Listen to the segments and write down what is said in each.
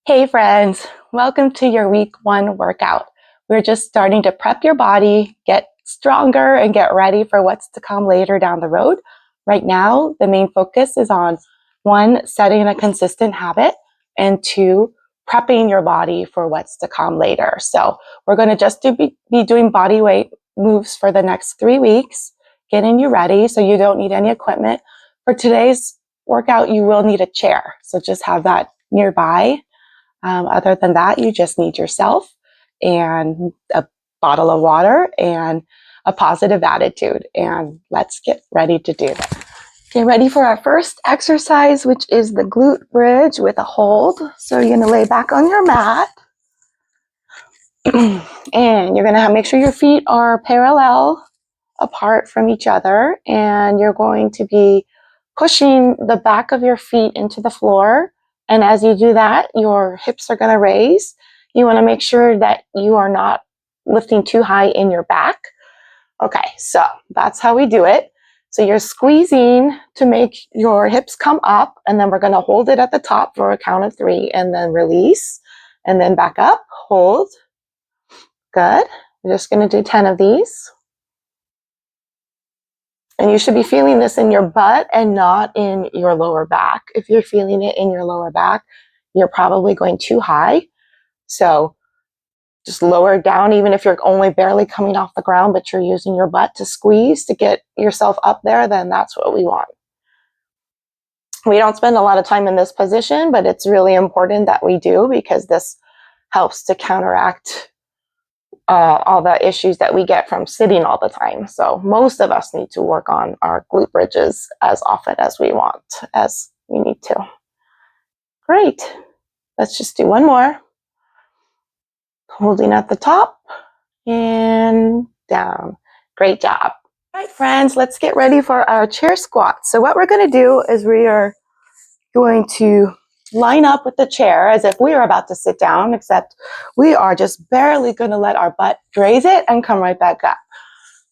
Hey friends, welcome to your week 1 workout. We're just starting to prep your body, get stronger, and get ready for what's to come later down the road. Right now, the main focus is on 1, setting a consistent habit, and 2, prepping your body for what's to come later. So we're going to just be doing body weight moves for the next 3 weeks, getting you ready so you don't need any equipment. For today's workout, you will need a chair, so just have that nearby. Other than that, you just need yourself and a bottle of water and a positive attitude. And let's get ready to do that. Get ready for our first exercise, which is the glute bridge with a hold. So you're going to lay back on your mat. And you're going to make sure your feet are parallel apart from each other. And you're going to be pushing the back of your feet into the floor. And as you do that, your hips are going to raise. You want to make sure that you are not lifting too high in your back. Okay, so that's how we do it. So you're squeezing to make your hips come up, and then we're going to hold it at the top for a count of 3, and then release, and then back up, hold. Good. We're just going to do 10 of these. And you should be feeling this in your butt and not in your lower back. If you're feeling it in your lower back, you're probably going too high. So just lower it down, even if you're only barely coming off the ground, but you're using your butt to squeeze to get yourself up there, then that's what we want. We don't spend a lot of time in this position, but it's really important that we do because this helps to counteract all the issues that we get from sitting all the time. So most of us need to work on our glute bridges as often as we need to. Great. Let's just do one more. Holding at the top and down. Great job. All right, friends, let's get ready for our chair squat. So what we're going to do is we are going to line up with the chair as if we are about to sit down, except we are just barely going to let our butt graze it and come right back up.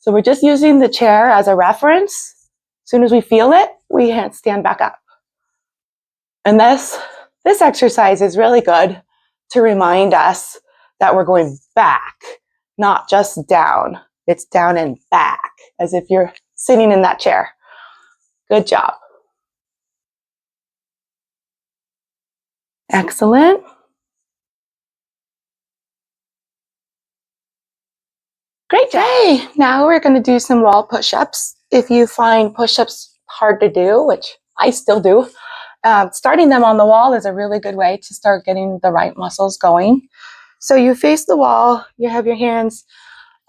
So we're just using the chair as a reference. As soon as we feel it, we stand back up. And this exercise is really good to remind us that we're going back, not just down. It's down and back, as if you're sitting in that chair. Good job. Excellent. Great job. Okay, now we're going to do some wall push-ups. If you find push-ups hard to do, which I still do, starting them on the wall is a really good way to start getting the right muscles going. So you face the wall, you have your hands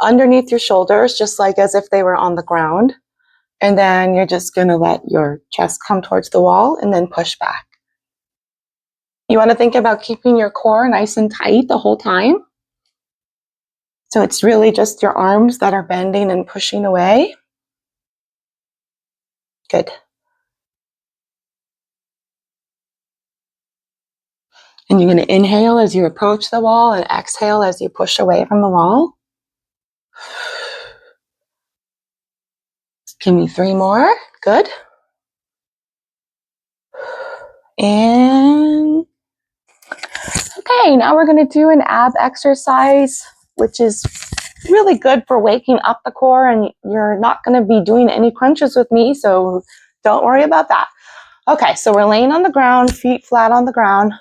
underneath your shoulders, just like as if they were on the ground. And then you're just going to let your chest come towards the wall and then push back. You want to think about keeping your core nice and tight the whole time. So it's really just your arms that are bending and pushing away. Good. And you're going to inhale as you approach the wall and exhale as you push away from the wall. Give me 3 more. Good. And okay, now we're going to do an ab exercise, which is really good for waking up the core, and you're not going to be doing any crunches with me, so don't worry about that. Okay, so we're laying on the ground, feet flat on the ground,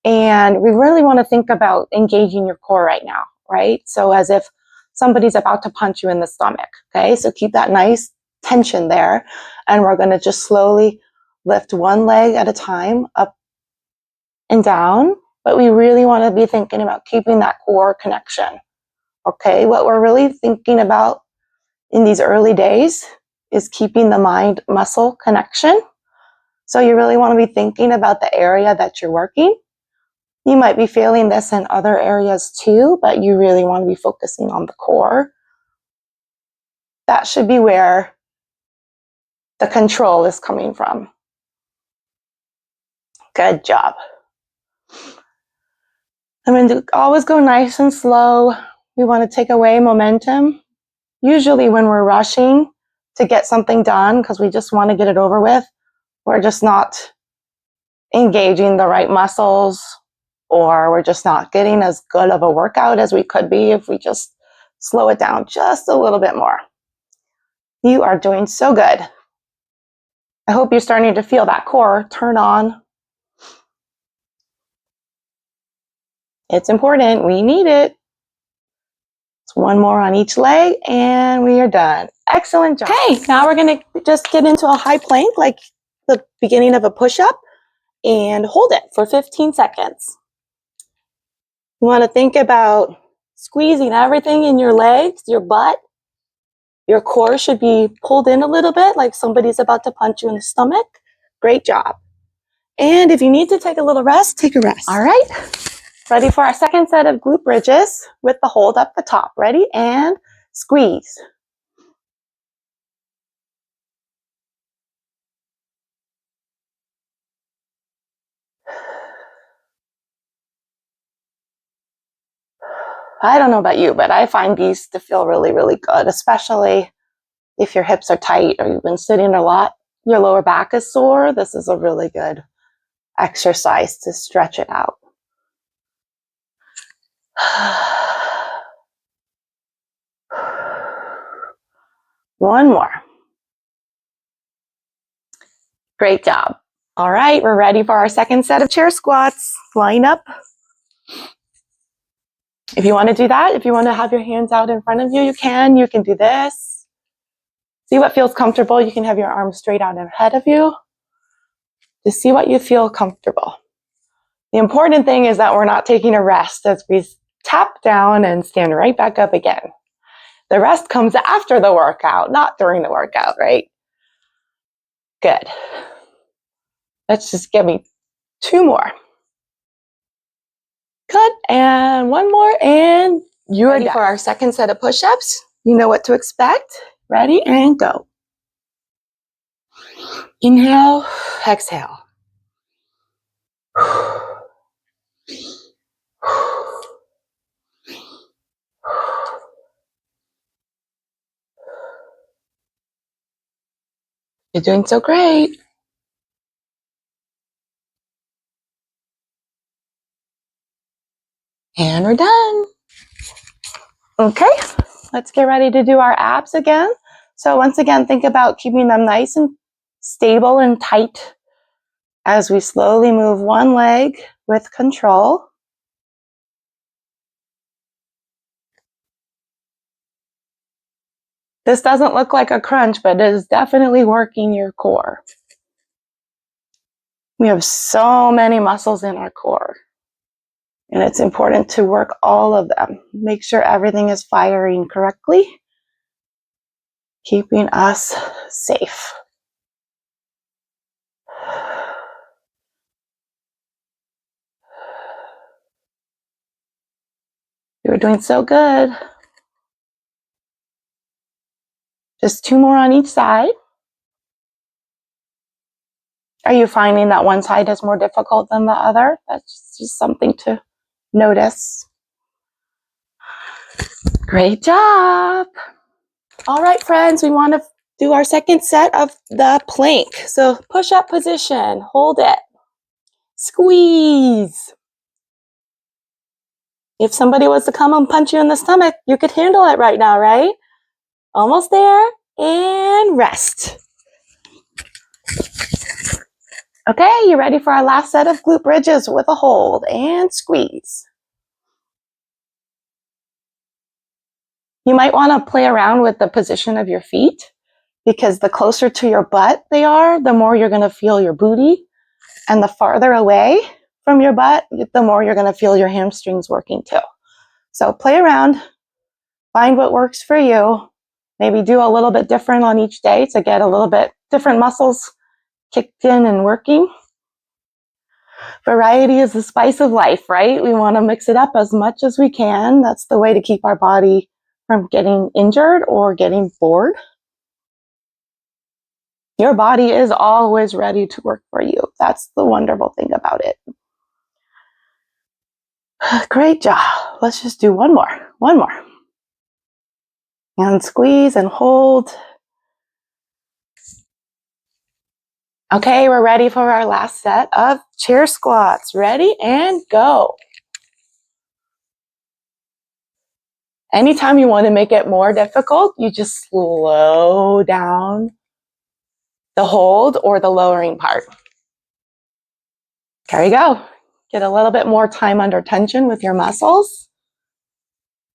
and we really want to think about engaging your core right now, right? So as if somebody's about to punch you in the stomach, okay? So keep that nice tension there, and we're going to just slowly lift one leg at a time, up and down, but we really want to be thinking about keeping that core connection. Okay, what we're really thinking about in these early days is keeping the mind-muscle connection. So you really want to be thinking about the area that you're working. You might be feeling this in other areas too, but you really want to be focusing on the core. That should be where the control is coming from. Good job. I'm going to always go nice and slow. We want to take away momentum. Usually when we're rushing to get something done because we just want to get it over with, we're just not engaging the right muscles, or we're just not getting as good of a workout as we could be if we just slow it down just a little bit more. You are doing so good. I hope you're starting to feel that core turn on. It's important. We need it. It's one more on each leg and we are done. Excellent job. Okay, now we're going to just get into a high plank like the beginning of a push-up and hold it for 15 seconds. You want to think about squeezing everything in your legs, your butt. Your core should be pulled in a little bit like somebody's about to punch you in the stomach. Great job. And if you need to take a little rest, take a rest. All right. Ready for our second set of glute bridges with the hold up the top. Ready? And squeeze. I don't know about you, but I find these to feel really, really good, especially if your hips are tight or you've been sitting a lot, your lower back is sore. This is a really good exercise to stretch it out. One more. Great job. All right, we're ready for our second set of chair squats. Line up. If you want to do that, if you want to have your hands out in front of you, you can. You can do this. See what feels comfortable. You can have your arms straight out ahead of you. Just see what you feel comfortable. The important thing is that we're not taking a rest as we tap down and stand right back up again. The rest comes after the workout, not during the workout, right? Good. Let's just give me 2 more. Good, and 1 more, and you're ready for our second set of push-ups. You know what to expect. Ready, and go. Inhale, exhale. You're doing so great. And we're done. Okay, let's get ready to do our abs again. So once again, think about keeping them nice and stable and tight as we slowly move one leg with control. This doesn't look like a crunch, but it is definitely working your core. We have so many muscles in our core, and it's important to work all of them. Make sure everything is firing correctly, keeping us safe. You're doing so good. Just 2 more on each side. Are you finding that one side is more difficult than the other? That's just something to notice. Great job. All right, friends, we want to do our second set of the plank. So push-up position, hold it, squeeze. If somebody was to come and punch you in the stomach, you could handle it right now, right? Almost there, and rest. Okay, you ready for our last set of glute bridges with a hold and squeeze. You might want to play around with the position of your feet because the closer to your butt they are, the more you're going to feel your booty. And the farther away from your butt, the more you're going to feel your hamstrings working too. So play around, find what works for you. Maybe do a little bit different on each day to get a little bit different muscles kicked in and working. Variety is the spice of life, right? We want to mix it up as much as we can. That's the way to keep our body from getting injured or getting bored. Your body is always ready to work for you. That's the wonderful thing about it. Great job. Let's just do one more. And squeeze and hold. Okay, we're ready for our last set of chair squats. Ready and go. Anytime you want to make it more difficult, you just slow down the hold or the lowering part. There you go. Get a little bit more time under tension with your muscles.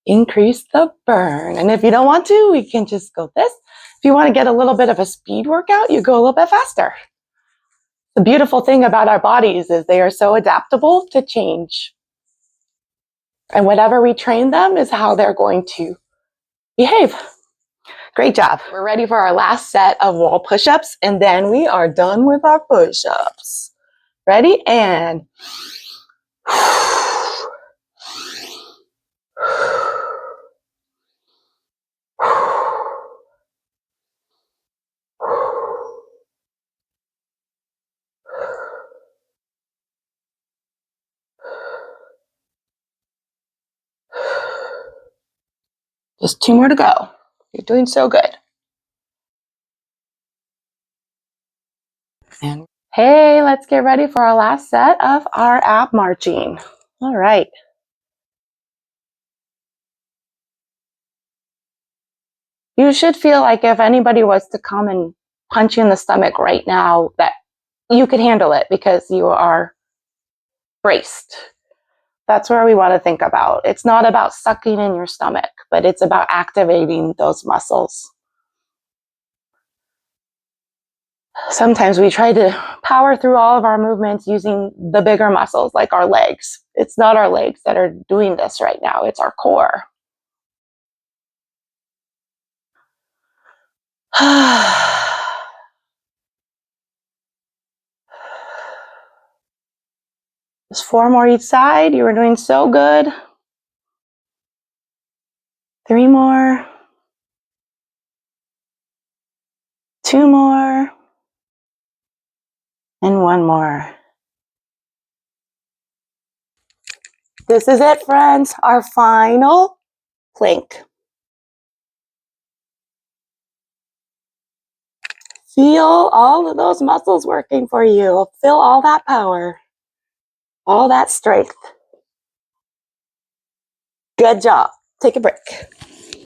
Increase the burn. And if you don't want to, we can just go this. If you want to get a little bit of a speed workout, you go a little bit faster. The beautiful thing about our bodies is they are so adaptable to change. And whatever we train them is how they're going to behave. Great job. We're ready for our last set of wall push-ups, and then we are done with our push-ups. Ready? And just 2 more to go. You're doing so good. And hey, let's get ready for our last set of our ab marching. All right. You should feel like if anybody was to come and punch you in the stomach right now, that you could handle it because you are braced. That's where we want to think about. It's not about sucking in your stomach, but it's about activating those muscles. Sometimes we try to power through all of our movements using the bigger muscles, like our legs. It's not our legs that are doing this right now. It's our core. Just 4 more each side. You were doing so good. 3 more. 2 more. And 1 more. This is it, friends. Our final plank. Feel all of those muscles working for you. Feel all that power. All that strength. Good job. Take a break.